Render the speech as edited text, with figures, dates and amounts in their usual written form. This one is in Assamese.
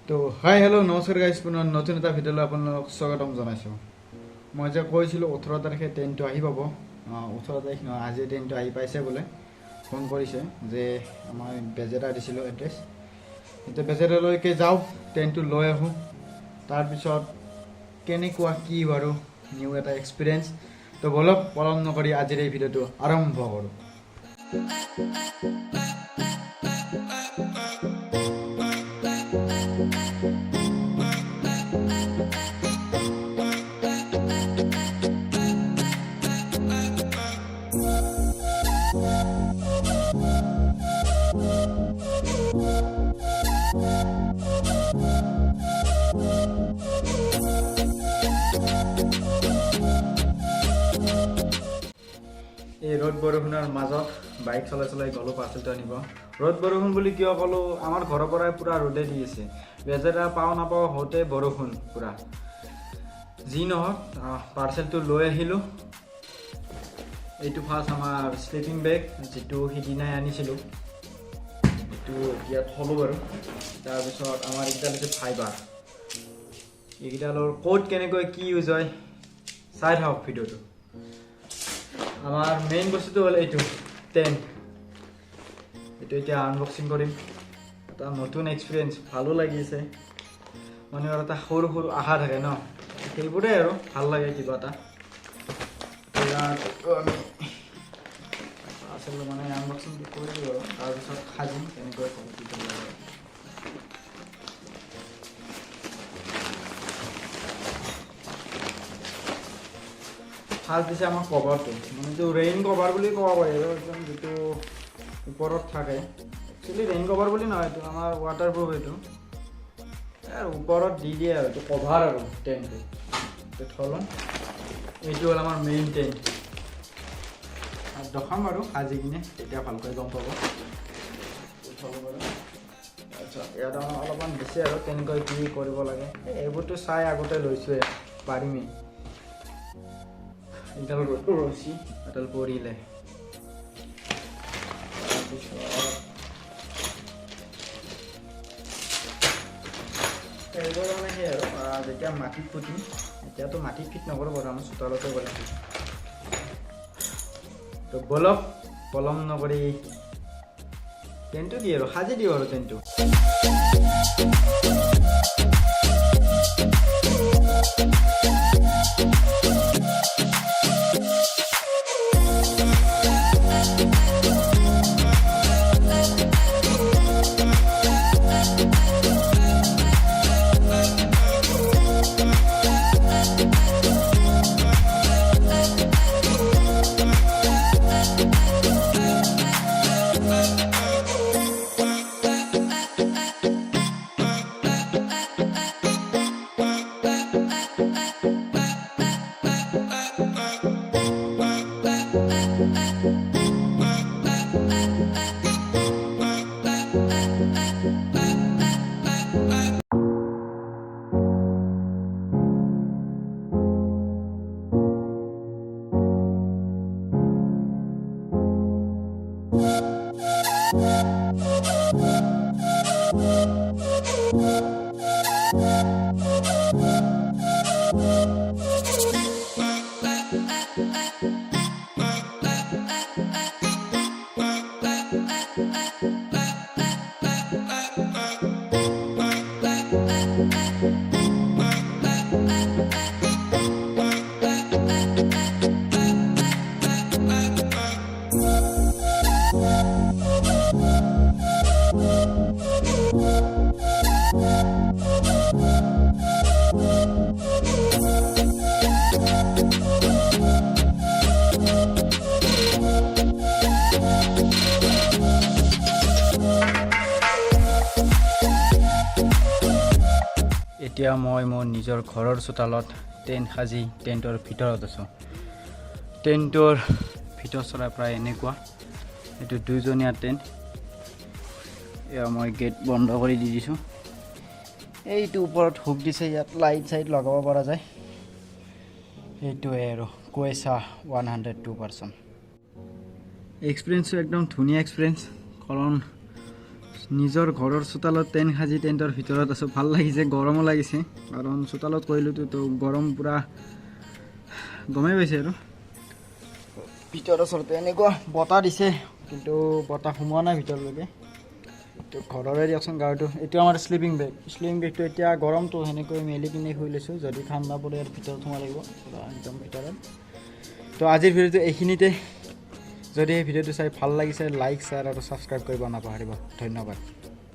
তো হাই হেল্ল' নমস্কাৰ গাইজ পুনৰ নতুন এটা ভিডিঅ'লৈ আপোনালোকক স্বাগতম জনাইছোঁ। মই যে কৈছিলোঁ 18 তাৰিখে ট্ৰেইনটো আহি পাব, 18 তাৰিখ নহয় আজি ট্ৰেইনটো আহি পাইছে বোলে। ফোন কৰিছে যে আমাৰ বেজেৰা দিছিলোঁ এড্ৰেছ, এতিয়া বেজেৰালৈকে যাওঁ, ট্ৰেইনটো লৈ আহোঁ, তাৰপিছত কেনেকুৱা কি বাৰু নিউ এটা এক্সপিৰিয়েঞ্চ। তো বলক পলম নকৰি আজিৰ এই ভিডিঅ'টো আৰম্ভ কৰোঁ। এই ৰ'দ বৰষুণৰ মাজত বাইক চলাই চলাই গ'লোঁ পাৰ্চেলটো আনিব। ৰ'দ বৰষুণ বুলি কিয় ক'লোঁ, আমাৰ ঘৰৰ পৰাই পূৰা ৰ'দে দি আছে, বেজেৰা পাওঁ নাপাওঁ হওঁতে বৰষুণ পূৰা। যি নহওক পাৰ্চেলটো লৈ আহিলোঁ। এইটো ফাৰ্ষ্ট আমাৰ স্লিপিং বেগ, যিটো সিদিনাই আনিছিলোঁ, এইটো এতিয়া থলোঁ বাৰু। তাৰপিছত আমাৰ এইকেইডাল হৈছে ফাইবাৰ। এইকেইডালৰ ক'ত কেনেকৈ কি ইউজ হয় চাই থাকক ভিডিঅ'টো। আমাৰ মেইন বস্তুটো হ'ল এইটো টেণ্ট। এইটো এতিয়া আনবক্সিং কৰিম, এটা নতুন এক্সপিৰিয়েঞ্চ, ভালো লাগিছে। মানুহৰ এটা সৰু সৰু আশা থাকে ন, সেইবোৰে আৰু ভাল লাগে কিবা এটা। আমি আচলতে মানে আনবক্সিং কৰি দিওঁ আৰু তাৰপিছত সাজিম কেনেকৈ কমপ্লিট লাগে। ফাৰ্ষ্ট দিছে আমাৰ কভাৰটো, মানে এইটো ৰেইন কভাৰ বুলি ক'ব পাৰি আৰু একদম যিটো ওপৰত থাকে। একচুৱেলি ৰেইন কভাৰ বুলি নহয়, এইটো আমাৰ ৱাটাৰপ্ৰুফ। এইটো আৰু ওপৰত দি দিয়ে আৰু এইটো কভাৰ আৰু টেণ্টটো। এইটো থ'লোঁ। এইটো হ'ল আমাৰ মেইন টেণ্ট। আৰু দেখাম আৰু সাজি কিনে তেতিয়া ভালকৈ গম পাব। থ'লোঁ বাৰু। তাৰপিছত ইয়াত আমাৰ অলপমান দিছে আৰু কেনেকৈ কি কৰিব লাগে, এইবোৰতো চাই আগতে লৈছোঁৱে, পাৰিমেই। এডাল ৰছী এডাল পৰিলে, তাৰপিছত এইবোৰ মানে সেই আৰু যেতিয়া মাটিত পুতিম, এতিয়াতো মাটিত ফিট নকৰোঁ বাৰু, আমাৰ চোতালতে কৰিম। তো বলক পলম নকৰি টেণ্টটো কি আৰু সাজি দিওঁ আৰু টেণ্টটো। এতিয়া মই মোৰ নিজৰ ঘৰৰ চোতালত টেণ্ট সাজি টেণ্টৰ ভিতৰত আছোঁ। টেণ্টৰ ভিতৰ চৰা প্ৰায় এনেকুৱা, এইটো 2জনীয়া টেণ্ট। এয়া মই গেট বন্ধ কৰি দি দিছোঁ। এইটো ওপৰত হুক দিছে, ইয়াত লাইট চাইট লগাব পৰা যায়। এইটোৱে আৰু QUECHUA 102%। এক্সপিৰিয়েঞ্চটো একদম ধুনীয়া এক্সপিৰিয়েঞ্চ, কাৰণ নিজৰ ঘৰৰ চোতালত টেণ্ট সাজি টেণ্টৰ ভিতৰত আছোঁ ভাল লাগিছে গৰমো লাগিছে কাৰণ চোতালত কৰিলোতো তো গৰম পূৰা গমেই পাইছে আৰু ভিতৰৰ ওচৰতে এনেকুৱা বতাহ দিছে কিন্তু বতাহ সোমোৱা নাই ভিতৰলৈকে তো ঘৰৰে দিয়কচোন গাঁৱটো এইটো আমাৰ শ্লিপিং বেগটো এতিয়া গৰমটো সেনেকৈ মেলি কিনে শুই লৈছোঁ যদি ঠাণ্ডা পৰে আৰু ভিতৰত সোমাব লাগিব পূৰা একদম ভিতৰত তো আজিৰ ভিডিঅ'টো এইখিনিতে যদি এই ভিডিঅ'টো চাই ভাল লাগিছে লাইক শ্বেয়াৰ আৰু ছাবস্ক্ৰাইব কৰিব নাপাহৰিব ধন্যবাদ